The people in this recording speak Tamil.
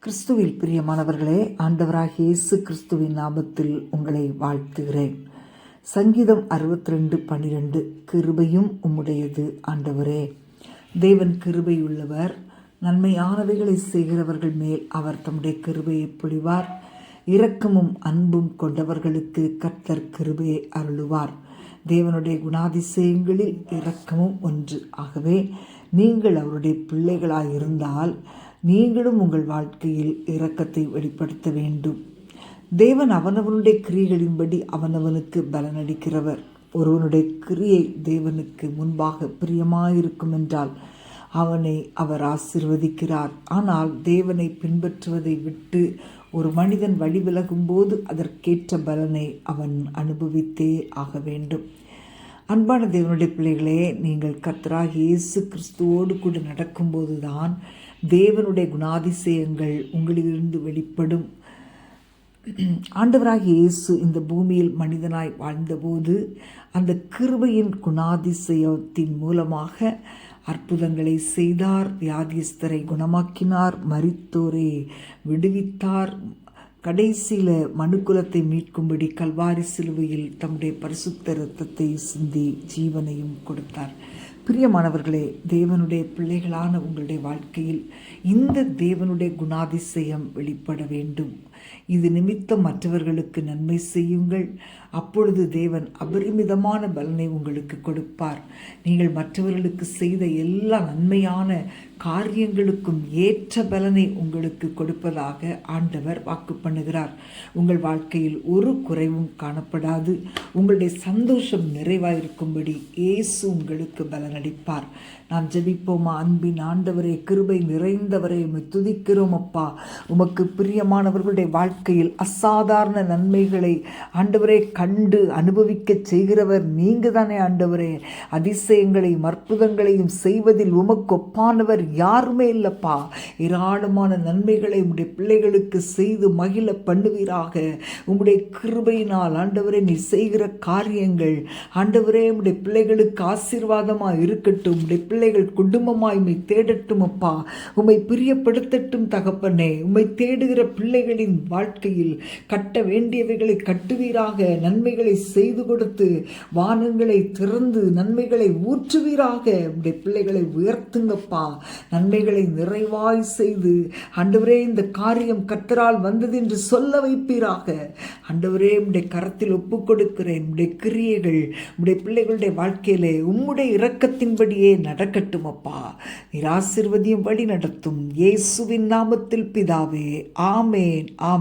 கிறிஸ்துவில் பிரியமானவர்களே, ஆண்டவராகிய இயேசு கிறிஸ்துவின் நாமத்தில் உங்களை வாழ்த்துகிறேன். சங்கீதம் 62:12 கிருபையும் உம்முடையது ஆண்டவரே. தேவன் கிருபையுள்ளவர், நன்மையானவைகளை செய்கிறவர்கள் மேல் அவர் தம்முடைய கிருபையை பொழிவார். இரக்கமும் அன்பும் கொண்டவர்களுக்கு கர்த்தர் கிருபையை அருளுவார். தேவனுடைய குணாதிசயங்களில் இரக்கமும் ஒன்று. ஆகவே நீங்கள் அவருடைய பிள்ளைகளாயிருந்தால் நீங்களும் உங்கள் வாழ்க்கையில் இரக்கத்தை வெளிப்படுத்த வேண்டும். தேவன் அவனவனுடைய கிரியைகளின்படி அவனவனுக்கு பலனளிக்கிறவர். ஒருவனுடைய கிரியை தேவனுக்கு முன்பாக பிரியமாயிருக்கும் என்றால் அவனை அவர் ஆசீர்வதிக்கிறார். ஆனால் தேவனை பின்பற்றுவதை விட்டு ஒரு மனிதன் வழி விலகும்போது அதற்கேற்ற பலனை அவன் அனுபவித்தே ஆக வேண்டும். அன்பான தேவனுடைய பிள்ளைகளே, நீங்கள் கர்த்தராகிய இயேசு கிறிஸ்துவோடு கூட நடக்கும்போது தான் தேவனுடைய குணாதிசயங்கள் உங்களிலிருந்து வெளிப்படும். ஆண்டவராகிய இயேசு இந்த பூமியில் மனிதனாய் வாழ்ந்தபோது அந்த கிருபையின் குணாதிசயத்தின் மூலமாக அற்புதங்களை செய்தார். வியாதிஸ்தரை குணமாக்கினார், மரித்தோரை விடுவித்தார். கடைசியில் மனுக்குலத்தை மீட்கும்படி கல்வாரி சிலுவையில் தம்முடைய பரிசுத்த இரத்தத்தை சிந்தி ஜீவனையும் கொடுத்தார். பிரியமானவர்களே, தேவனுடைய பிள்ளைகளான உங்களுடைய வாழ்க்கையில் இந்த தேவனுடைய குணாதிசயம் வெளிப்பட வேண்டும். இது நிமித்தம் மற்றவர்களுக்கு நன்மை செய்யுங்கள், அப்பொழுது தேவன் அபரிமிதமான பலனை உங்களுக்கு கொடுப்பார். நீங்கள் மற்றவர்களுக்கு செய்த எல்லா நன்மையான காரியங்களுக்கும் ஏற்ற பலனை உங்களுக்கு கொடுப்பதாக ஆண்டவர் வாக்கு பண்ணுகிறார். உங்கள் வாழ்க்கையில் ஒரு குறைவும் காணப்படாது. உங்களுடைய சந்தோஷம் நிறைவாயிருக்கும்படி இயேசு உங்களுக்கு பலனளிப்பார். நாம் ஜெபிப்போமா? அன்பின் ஆண்டவரே, கிருபை நிறைந்தவரே, உம்மை துதிக்கிறோம் அப்பா. உமக்கு பிரியமானவர்களுடைய வாழ்க்கையில் அசாதாரண நன்மைகளை ஆண்டவரே கண்டு அனுபவிக்க செய்கிறவர் நீங்க தானே ஆண்டவரே. அதிசயங்களையும் அற்புதங்களையும் செய்வதில் உமக்கு ஒப்பானவர் யாருமே இல்லப்பா. ஏராளமான நன்மைகளை உம்முடைய பிள்ளைகளுக்கு செய்து மகிழ பண்ணுவீராக. உம்முடைய கிருபையினால் ஆண்டவரே நீ செய்கிற காரியங்கள் ஆண்டவரே உம்முடைய பிள்ளைகளுக்கு ஆசீர்வாதமாக இருக்கட்டும். உம்முடைய பிள்ளைகள் குடும்பமாய் உம்மை தேடட்டும் அப்பா. உம்மை பிரியப்படுத்தட்டும் தகப்பனே. உம்மை தேடுகிற பிள்ளைகளின் வாழ்க்கையில் கட்ட வேண்டியவைகளை கட்டுவீராக. நன்மைகளை செய்து கொடுத்து வானங்களை திறந்து நன்மைகளை ஊற்றுவீராக. உம்முடைய பிள்ளைகளை உயர்த்துங்கப்பா. நன்மைகளை நிறைவாய் செய்து ஆண்டவரே இந்த காரியம் கர்த்தரால் வந்தது என்று சொல்ல வைப்பீராக. ஆண்டவரே உம்முடைய கரத்தில் ஒப்புக் கொடுக்கிறேன். உம்முடைய கிரியைகள் உம்முடைய பிள்ளைகளுடைய வாழ்க்கையிலே உம்முடைய இரக்கத்தின்படியே நடக்கட்டும் அப்பா. நீர் ஆசீர்வதியும் வழி நடத்தும். இயேசுவின் நாமத்தில் பிதாவே, ஆமேன், ஆமேன்.